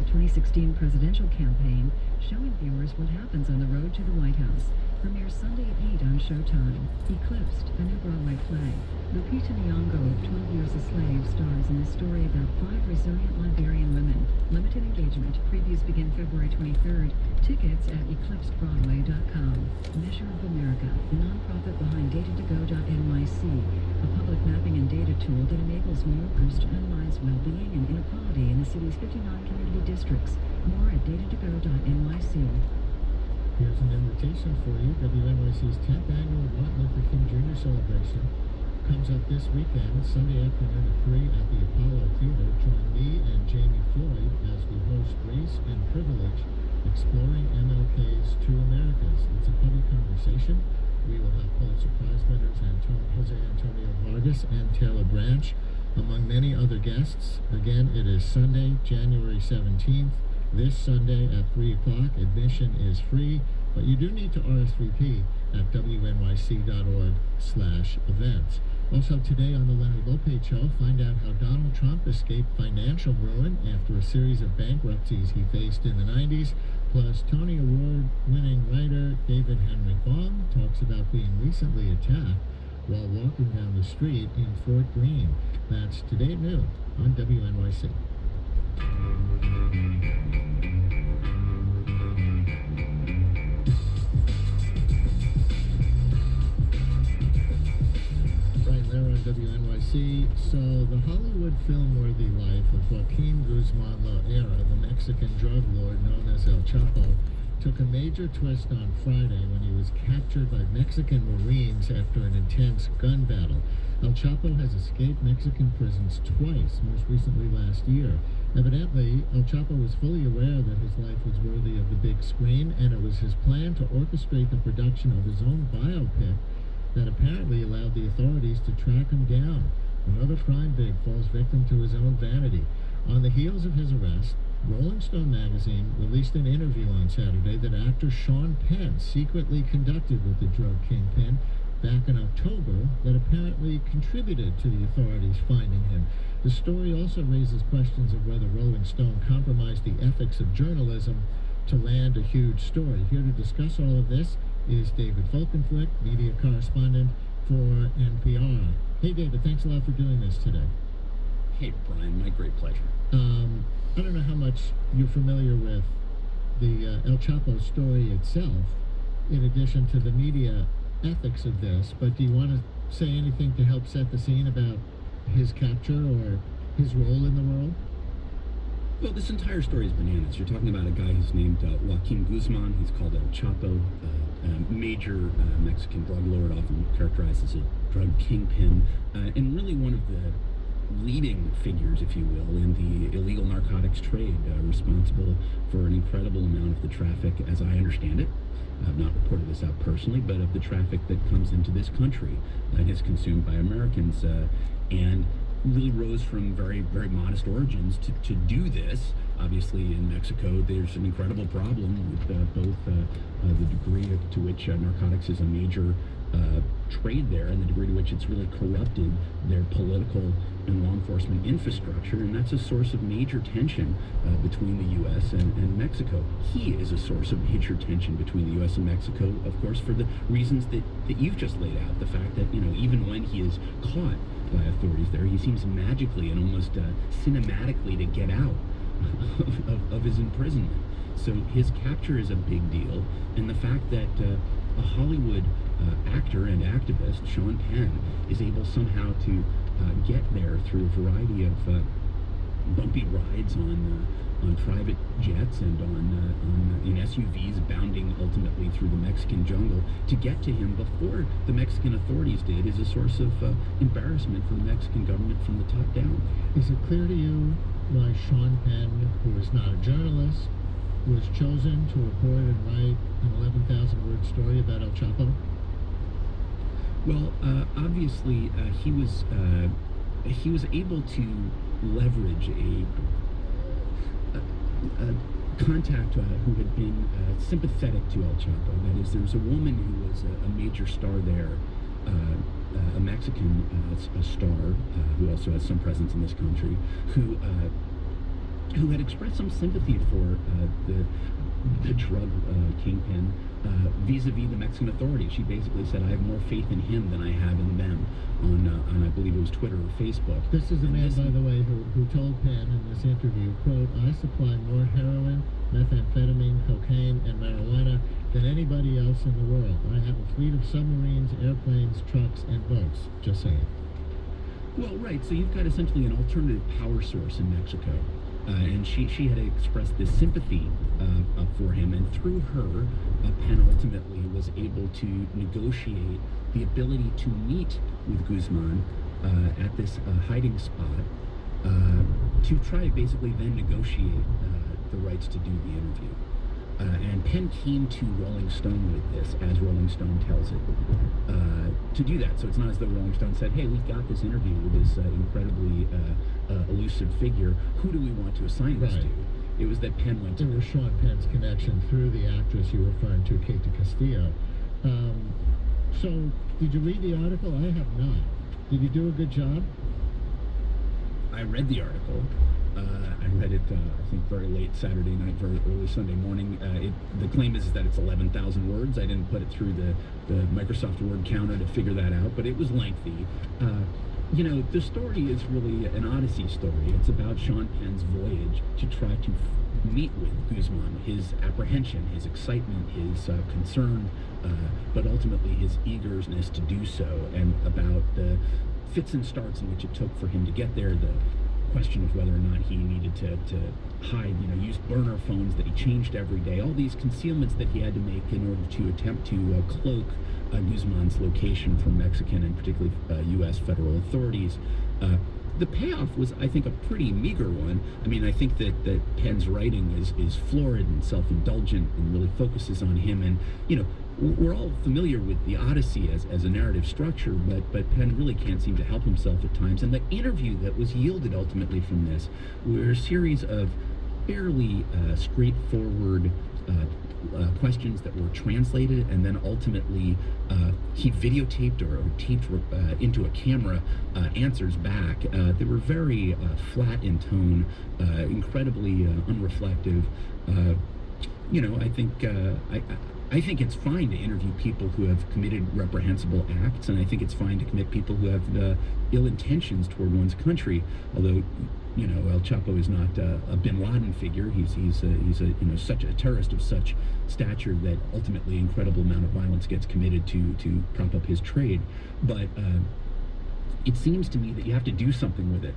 2016 presidential campaign, showing viewers what happens on the road to the White House. Premieres Sunday at 8 on Showtime. Eclipsed, a new Broadway play. Lupita Nyong'o of 12 Years a Slave stars in the story about 5 resilient Liberian women. Limited engagement. Previews begin February 23rd. Tickets at eclipsedbroadway.com. Measure of America, the nonprofit behind Data2Go.nyc, a public mapping and data tool that enables New Yorkers to analyze well-being and inequality in the city's 59 community districts. More at Data2Go.nyc. Here's an invitation for you. WNYC's 10th annual Martin Luther King Jr. celebration comes up this weekend, Sunday afternoon at 3 at the Apollo Theater. Join me and Jamie Floyd as we host Race and Privilege, Exploring MLK's Two Americas. It's a public conversation. We will have Pulitzer Prize winners Jose Antonio Vargas and Taylor Branch, among many other guests. Again, it is Sunday, January 17th. This Sunday at 3 o'clock. Admission is free, but you do need to RSVP at wnyc.org/events. Also today on the Leonard Lopate Show, find out how Donald Trump escaped financial ruin after a series of bankruptcies he faced in the 90s. Plus, Tony Award-winning writer David Henry Hwang talks about being recently attacked while walking down the street in Fort Greene. That's today at noon on WNYC. Right there on WNYC. So the Hollywood film-worthy life of Joaquin Guzman Loera, the Mexican drug lord known as El Chapo, took a major twist on Friday when he was captured by Mexican Marines after an intense gun battle. El Chapo has escaped Mexican prisons twice, most recently last year. Evidently, El Chapo was fully aware that his life was worthy of the big screen, and it was his plan to orchestrate the production of his own biopic that apparently allowed the authorities to track him down. Another crime big falls victim to his own vanity. On the heels of his arrest, Rolling Stone magazine released an interview on Saturday that actor Sean Penn secretly conducted with the drug kingpin back in October that apparently contributed to the authorities finding him. The story also raises questions of whether Rolling Stone compromised the ethics of journalism to land a huge story. Here to discuss all of this is David Folkenflik, media correspondent for NPR. Hey David, thanks a lot for doing this today. Hey Brian, my great pleasure. I don't know how much you're familiar with the El Chapo story itself, in addition to the media ethics of this, but do you want to say anything to help set the scene about his capture or his role in the world? Well, this entire story is bananas. You're talking about a guy who's named Joaquin Guzman. He's called El Chapo, a major Mexican drug lord, often characterized as a drug kingpin, and really one of the leading figures, if you will, in the illegal narcotics trade, responsible for an incredible amount of the traffic, as I understand it. I've not reported this out personally, but of the traffic that comes into this country and is consumed by Americans, and really rose from very, very modest origins to do this. Obviously, in Mexico, there's an incredible problem with both the degree to which narcotics is a major trade there and the degree to which it's really corrupted their political and law enforcement infrastructure, and that's a source of major tension between the U.S. and Mexico. He is a source of major tension between the U.S. and Mexico, of course, for the reasons that you've just laid out. The fact that, you know, even when he is caught by authorities there, he seems magically and almost cinematically to get out of his imprisonment. So his capture is a big deal, and the fact that a Hollywood actor and activist, Sean Penn, is able somehow to get there through a variety of bumpy rides on private jets and in SUVs bounding ultimately through the Mexican jungle to get to him before the Mexican authorities did is a source of embarrassment for the Mexican government from the top down. Is it clear to you why Sean Penn, who is not a journalist, was chosen to report and write an 11,000-word story about El Chapo? Well, obviously, he was able to leverage a contact who had been sympathetic to El Chapo. That is, there was a woman who was a major star there, a Mexican a star who also has some presence in this country, who who had expressed some sympathy for the drug kingpin vis-a-vis the Mexican authorities. She basically said, I have more faith in him than I have in them, on I believe it was Twitter or Facebook. This is a man, by the way, who told Penn in this interview, quote, I supply more heroin, methamphetamine, cocaine, and marijuana than anybody else in the world. I have a fleet of submarines, airplanes, trucks, and boats. Just saying. Well, right. So you've got essentially an alternative power source in Mexico. And she had expressed this sympathy for him, and through her, Penn ultimately was able to negotiate the ability to meet with Guzman at this hiding spot to try to basically then negotiate the rights to do the interview. And Penn came to Rolling Stone with this, as Rolling Stone tells it, to do that. So it's not as though Rolling Stone said, hey, we've got this interview with this incredibly elusive figure. Who do we want to assign this to? It was that Penn went to... It was Sean Penn's connection through the actress you were referring to, Kate Castillo. So, did you read the article? I have not. Did you do a good job? I read the article. I read it, I think, very late Saturday night, very early Sunday morning. The claim is that it's 11,000 words. I didn't put it through the Microsoft Word counter to figure that out, but it was lengthy. You know, the story is really an Odyssey story. It's about Sean Penn's voyage to try to meet with Guzman, his apprehension, his excitement, his concern, but ultimately his eagerness to do so, and about the fits and starts in which it took for him to get there, the question of whether or not he needed to hide, you know, use burner phones that he changed every day, all these concealments that he had to make in order to attempt to cloak Guzman's location from Mexican and particularly U.S. federal authorities. The payoff was, I think, a pretty meager one. I mean, I think that Penn's writing is florid and self-indulgent and really focuses on him. And, you know, we're all familiar with the Odyssey as a narrative structure, but Penn really can't seem to help himself at times. And the interview that was yielded ultimately from this were a series of fairly straightforward questions that were translated, and then ultimately he videotaped or taped into a camera answers back. They were very flat in tone, incredibly unreflective. You know, I think it's fine to interview people who have committed reprehensible acts, and I think it's fine to commit people who have ill intentions toward one's country. Although, you know, El Chapo is not a Bin Laden figure. He's you know, such a terrorist of such stature that ultimately incredible amount of violence gets committed to prop up his trade. But it seems to me that you have to do something with it.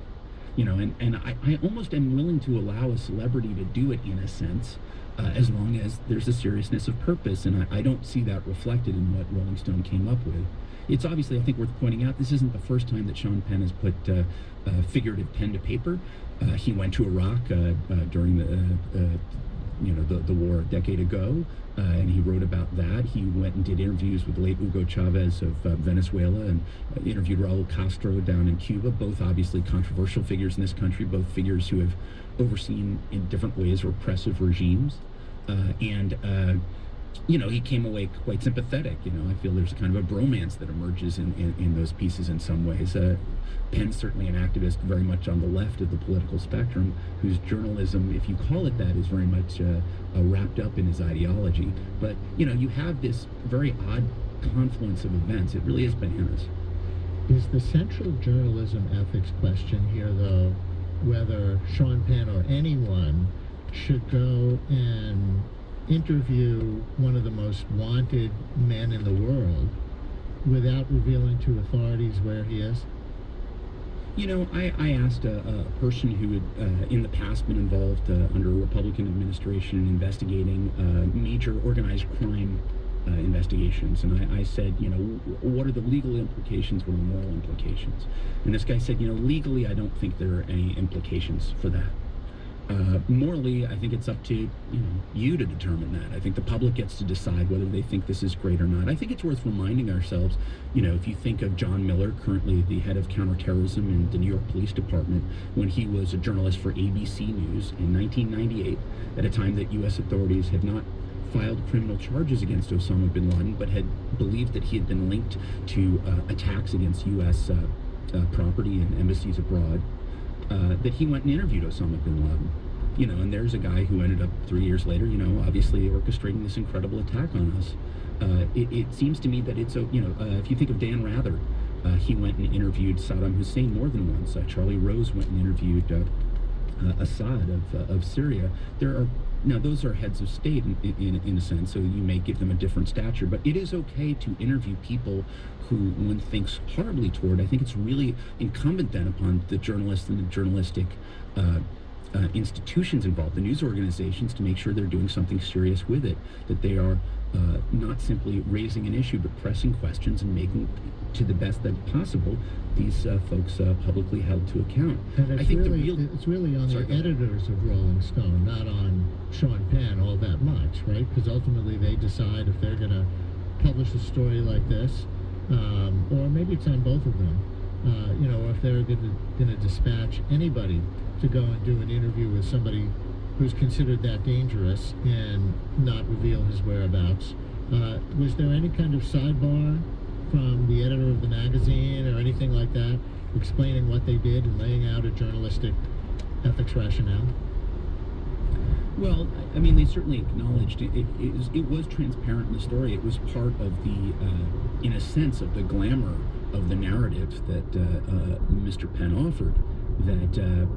You know, and I almost am willing to allow a celebrity to do it in a sense, as long as there's a seriousness of purpose, and I don't see that reflected in what Rolling Stone came up with. It's obviously, I think, worth pointing out, this isn't the first time that Sean Penn has put figurative pen to paper. He went to Iraq during the war a decade ago, and he wrote about that. He went and did interviews with the late Hugo Chavez of Venezuela, and interviewed Raul Castro down in Cuba, both obviously controversial figures in this country, both figures who have overseen in different ways repressive regimes. You know, he came away quite sympathetic. You know, I feel there's kind of a bromance that emerges in those pieces in some ways. Penn's certainly an activist very much on the left of the political spectrum, whose journalism, if you call it that, is very much wrapped up in his ideology. But, you know, you have this very odd confluence of events. It really is bananas. Is the central journalism ethics question here, though, whether Sean Penn or anyone should go and interview one of the most wanted men in the world without revealing to authorities where he is? You know, I asked a person who had in the past been involved under a Republican administration in investigating major organized crime investigations, and I said, you know, what are the legal implications, what are the moral implications? And this guy said, you know, legally I don't think there are any implications for that. Morally, I think it's up to you to determine that. I think the public gets to decide whether they think this is great or not. I think it's worth reminding ourselves, you know, if you think of John Miller, currently the head of counterterrorism in the New York Police Department, when he was a journalist for ABC News in 1998, at a time that U.S. authorities had not filed criminal charges against Osama bin Laden, but had believed that he had been linked to attacks against U.S. Property and embassies abroad, that he went and interviewed Osama bin Laden. And there's a guy who ended up 3 years later, obviously orchestrating this incredible attack on us. It seems to me that it's, if you think of Dan Rather, he went and interviewed Saddam Hussein more than once. Charlie Rose went and interviewed Assad of Syria. Now those are heads of state in a sense, so you may give them a different stature, but it is okay to interview people who one thinks horribly toward. I think it's really incumbent then upon the journalists and the journalistic institutions involved, the news organizations, to make sure they're doing something serious with it, that they are not simply raising an issue, but pressing questions and making, to the best that possible, these folks publicly held to account. And I think it's really on the editors of Rolling Stone, not on Sean Penn all that much, right? Because ultimately they decide if they're going to publish a story like this, or maybe it's on both of them, or if they're going to dispatch anybody to go and do an interview with somebody who's considered that dangerous and not reveal his whereabouts. Was there any kind of sidebar from the editor of the magazine or anything like that explaining what they did and laying out a journalistic ethics rationale? Well, I mean, they certainly acknowledged it was transparent in the story. It was part of the, in a sense, of the glamour of the narrative that Mr. Penn offered, that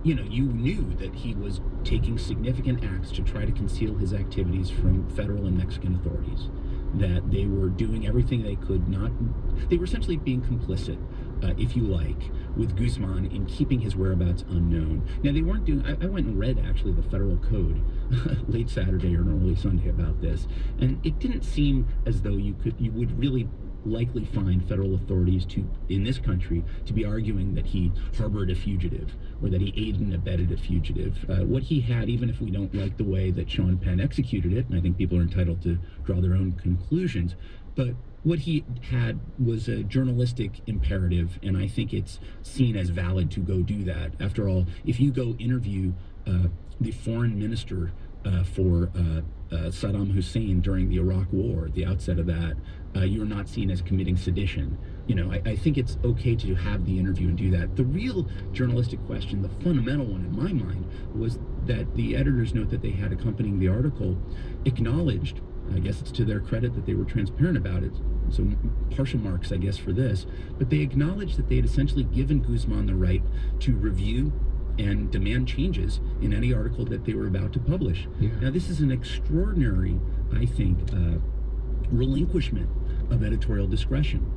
you knew that he was taking significant acts to try to conceal his activities from federal and Mexican authorities, that they were doing everything they could not. They were essentially being complicit, if you like, with Guzman in keeping his whereabouts unknown. Now, they weren't doing. I went and read, actually, the federal code late Saturday or early Sunday about this, and it didn't seem as though you would really likely find federal authorities in this country to be arguing that he harbored a fugitive or that he aided and abetted a fugitive. What he had, even if we don't like the way that Sean Penn executed it, and I think people are entitled to draw their own conclusions, but what he had was a journalistic imperative, and I think it's seen as valid to go do that. After all, if you go interview the foreign minister for Saddam Hussein during the Iraq War, at the outset of that, you're not seen as committing sedition. I think it's okay to have the interview and do that. The real journalistic question, the fundamental one in my mind, was that the editor's note that they had accompanying the article acknowledged, I guess it's to their credit that they were transparent about it, so partial marks, I guess, for this, but they acknowledged that they had essentially given Guzman the right to review and demand changes in any article that they were about to publish. Yeah. Now, this is an extraordinary, I think, relinquishment of editorial discretion.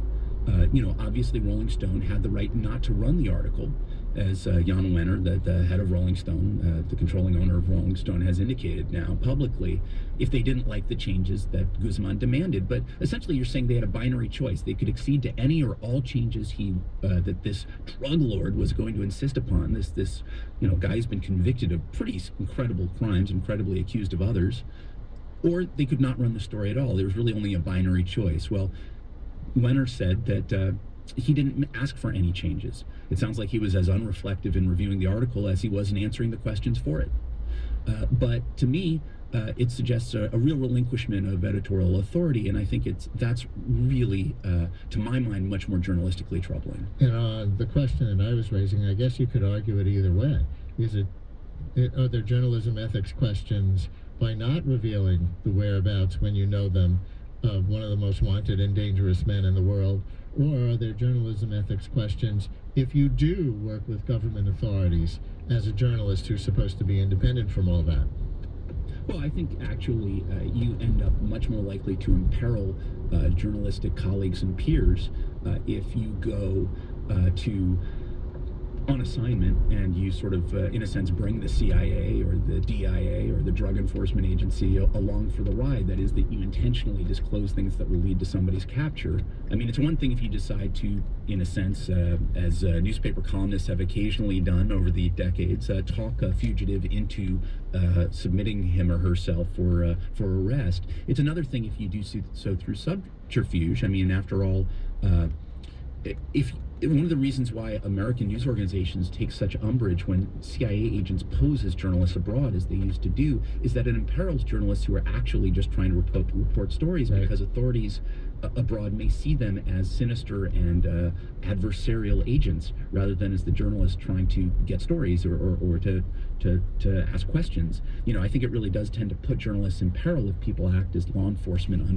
Obviously Rolling Stone had the right not to run the article, as Jan Wenner, the head of Rolling Stone, the controlling owner of Rolling Stone, has indicated now publicly, if they didn't like the changes that Guzman demanded. But essentially you're saying they had a binary choice. They could accede to any or all changes that this drug lord was going to insist upon, this guy who's been convicted of pretty incredible crimes, incredibly accused of others, or they could not run the story at all. There was really only a binary choice. Well, Wenner said that he didn't ask for any changes. It sounds like he was as unreflective in reviewing the article as he was in answering the questions for it. But to me, it suggests a real relinquishment of editorial authority, and I think that's really, to my mind, much more journalistically troubling. And the question that I was raising, I guess you could argue it either way. Are there journalism ethics questions by not revealing the whereabouts when you know them of one of the most wanted and dangerous men in the world? Or are there journalism ethics questions if you do work with government authorities as a journalist who's supposed to be independent from all that? Well, I think actually you end up much more likely to imperil journalistic colleagues and peers if you go on assignment and you sort of, in a sense, bring the CIA or the DIA or the Drug Enforcement Agency along for the ride. That is, that you intentionally disclose things that will lead to somebody's capture. I mean, it's one thing if you decide to, in a sense, as newspaper columnists have occasionally done over the decades, talk a fugitive into submitting him or herself for arrest. It's another thing if you do so through subterfuge. I mean, after all, one of the reasons why American news organizations take such umbrage when CIA agents pose as journalists abroad, as they used to do, is that it imperils journalists who are actually just trying to report stories, right, because authorities abroad may see them as sinister and adversarial agents, rather than as the journalist trying to get stories or to ask questions. You know, I think it really does tend to put journalists in peril if people act as law enforcement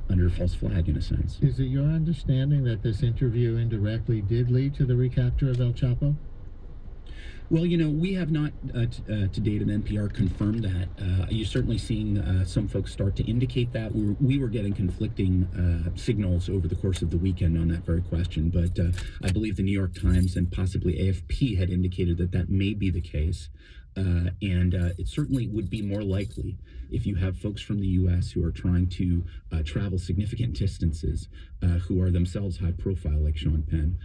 under false flag, in a sense. Is it your understanding that this interview indirectly did lead to the recapture of El Chapo? Well, you know, we have not to date at NPR confirmed that. You're certainly seeing some folks start to indicate that. We were getting conflicting signals over the course of the weekend on that very question, but I believe the New York Times and possibly AFP had indicated that that may be the case. And it certainly would be more likely if you have folks from the U.S. who are trying to travel significant distances, who are themselves high profile, like Sean Penn.